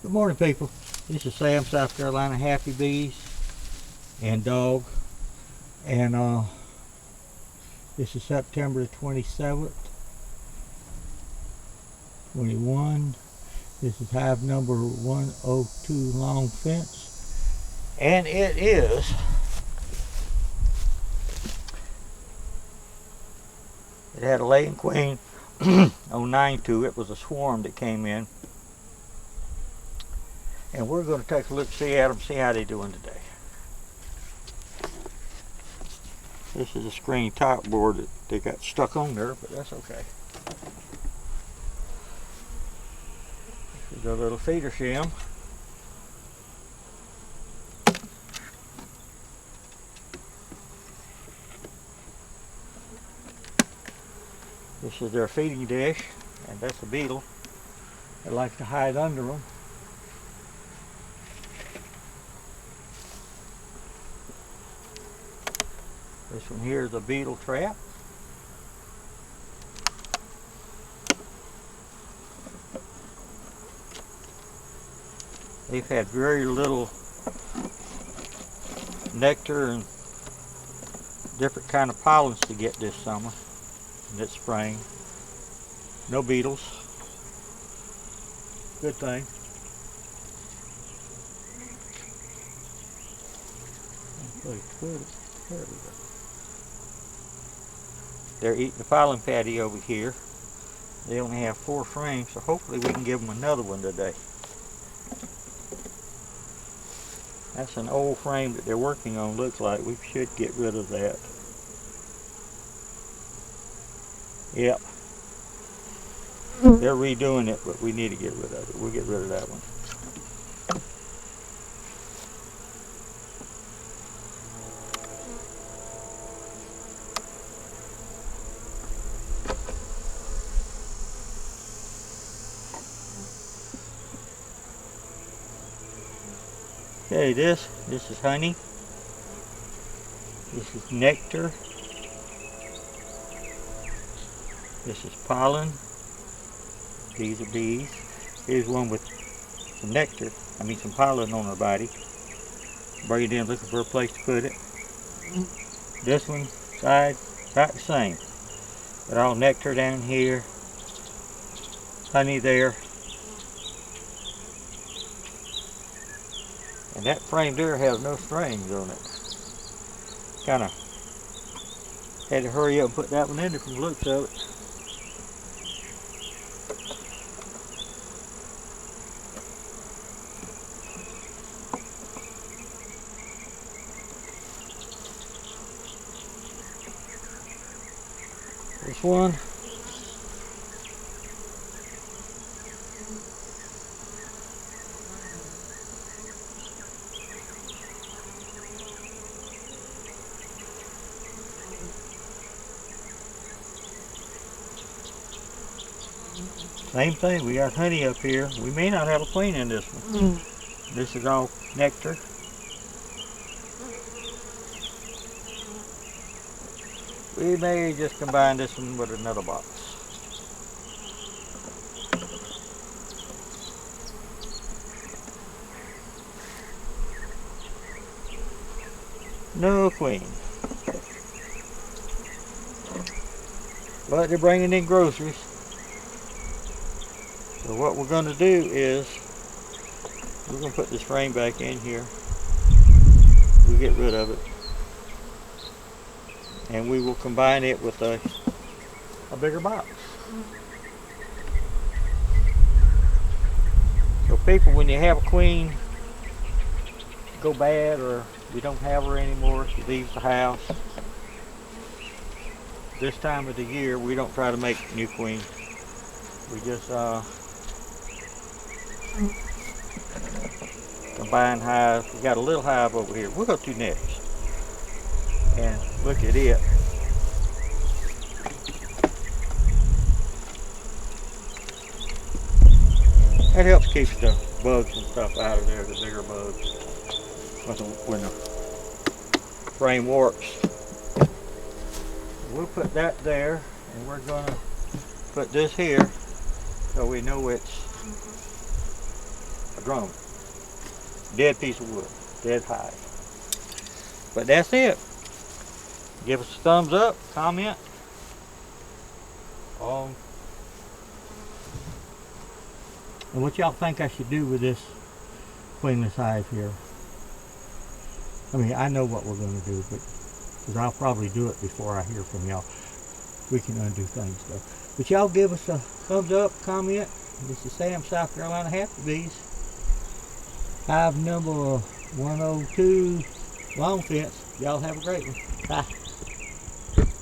Good morning, people. This is Sam, South Carolina, Happy Bees and Dog. And this is September 27th, 21. This is hive number 102 Long Fence. And it is it had a laying queen 09-2. It was a swarm that came in. And we're going to take a look, see at them, see how they're doing today. This is a screen top board that they got stuck on there, but that's okay. This is a little feeder shim. This is their feeding dish, and that's a beetle. They like to hide under them. This one here is a beetle trap. They've had very little nectar and different kind of pollens to get this summer and this spring. No beetles. Good thing. There we go. They're eating the pollen patty over here. They only have 4 frames, so hopefully we can give them another one today. That's an old frame that they're working on, looks like. We should get rid of that. Yep. They're redoing it, but we need to get rid of it. We'll get rid of that one. Okay, this is honey. This is nectar. This is pollen. These are bees. Here's one with some nectar, some pollen on her body. Bring it in looking for a place to put it. This one, side, about the same. But all nectar down here. Honey there. And that frame there has no strings on it. Kind of had to hurry up and put that one in there from the looks of it. This one. Same thing, we got honey up here. We may not have a queen in this one. This is all nectar. We may just combine this one with another box. No queen. But they're bringing in groceries. So what we're going to do is, we're going to put this frame back in here. We'll get rid of it. And we will combine it with a bigger box. So people, when you have a queen go bad or you don't have her anymore, she leaves the house, this time of the year we don't try to make new queens. We just combine hives. We got a little hive over here. We'll go to next and look at it. That helps keep the bugs and stuff out of there, the bigger bugs, when the frame warps. We'll put that there, and we're going to put this here so we know it's a drone. Dead piece of wood, dead hive. But that's it. Give us a thumbs up, comment. And what y'all think I should do with this queenless hive here? I mean, I know what we're going to do, but because I'll probably do it before I hear from y'all. We can undo things though. But y'all give us a thumbs up, comment. This is Sam, South Carolina Happy Bees. Hive number 102, long fence. Y'all have a great one. Bye.